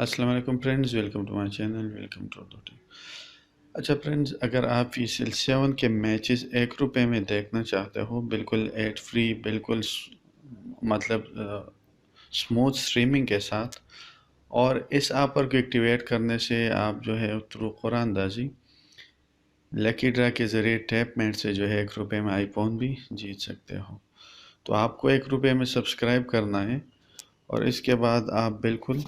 अस्सलाम वालेकुम friends, welcome to my channel, welcome to the. अच्छा फ्रेंड्स, अगर आप फीसल 7 के मैचेस ₹1 में देखना चाहते हो, बिल्कुल एड फ्री, बिल्कुल मतलब स्मूथ स्ट्रीमिंग के साथ, और इस ऑफर को एक्टिवेट करने से आप जो है थ्रू कुरानदाजी लकी ड्रा के ज़रिए टैपमेंट से जो है ₹1 में आईफोन भी जीत सकते हो। तो आपको ₹1 में सब्सक्राइब करना है और इसके बाद आप बिल्कुल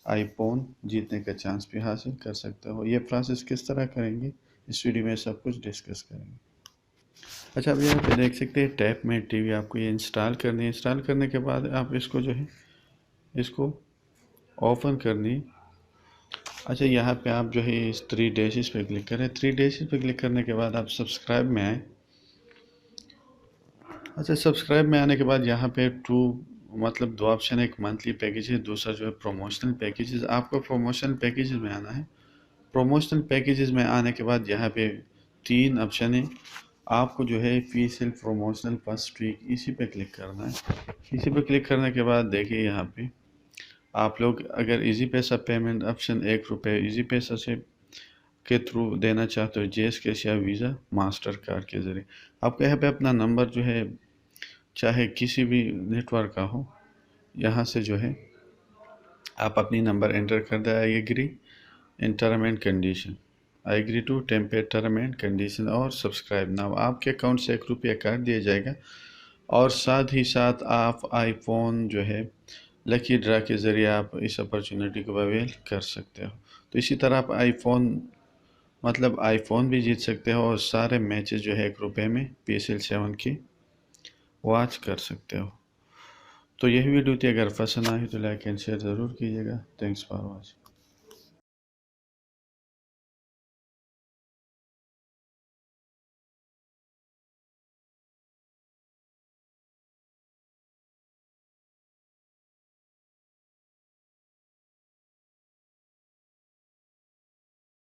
आईफोन जीतने का चांस भी हासिल कर सकते हो। ये प्रोसेस किस तरह करेंगे, इस वीडियो में सब कुछ डिस्कस करेंगे। अच्छा, अब यहाँ पे देख सकते हैं टैप में टीवी, आपको ये इंस्टॉल करनी है। इंस्टॉल करने के बाद आप इसको जो है इसको ओपन करनी है। अच्छा, यहाँ पे आप जो है इस 3 डैशेस पे क्लिक करें। 3 डैशेस पे क्लिक करने के बाद आप सब्सक्राइब में आए। अच्छा, सब्सक्राइब में आने के बाद यहाँ पे मतलब 2 ऑप्शन है, एक मंथली पैकेज है, दूसरा जो है प्रोमोशनल पैकेजेस। आपको प्रोमोशनल पैकेजेस में आना है। प्रोमोशनल पैकेजेस में आने के बाद यहाँ पे 3 ऑप्शन है। आपको जो है फी सेल प्रोमोशनल फर्स्ट वीक, इसी पे क्लिक करना है। इसी पे क्लिक करने के बाद देखिए यहाँ पे आप लोग अगर इजी पैसा पेमेंट ऑप्शन ₹1 इजी पैसा से के थ्रू देना चाहते हो, जेएस कैश या वीज़ा मास्टर कार्ड के ज़रिए, आपको यहाँ पे अपना नंबर जो है चाहे किसी भी नेटवर्क का हो, यहाँ से जो है आप अपनी नंबर एंटर कर दे। I agree in term and condition, I agree to temperate term and condition और सब्सक्राइब नाउ। आपके अकाउंट से ₹1 काट दिया जाएगा और साथ ही साथ आप आईफोन जो है लकी ड्रा के ज़रिए आप इस अपॉर्चुनिटी को अवेल कर सकते हो। तो इसी तरह आप आईफोन भी जीत सकते हो और सारे मैचेस जो है ₹1 में PSL 7 की वॉच कर सकते हो। तो यही वीडियो थी, अगर पसंद आई तो लाइक एंड शेयर ज़रूर कीजिएगा। Thanks for watching.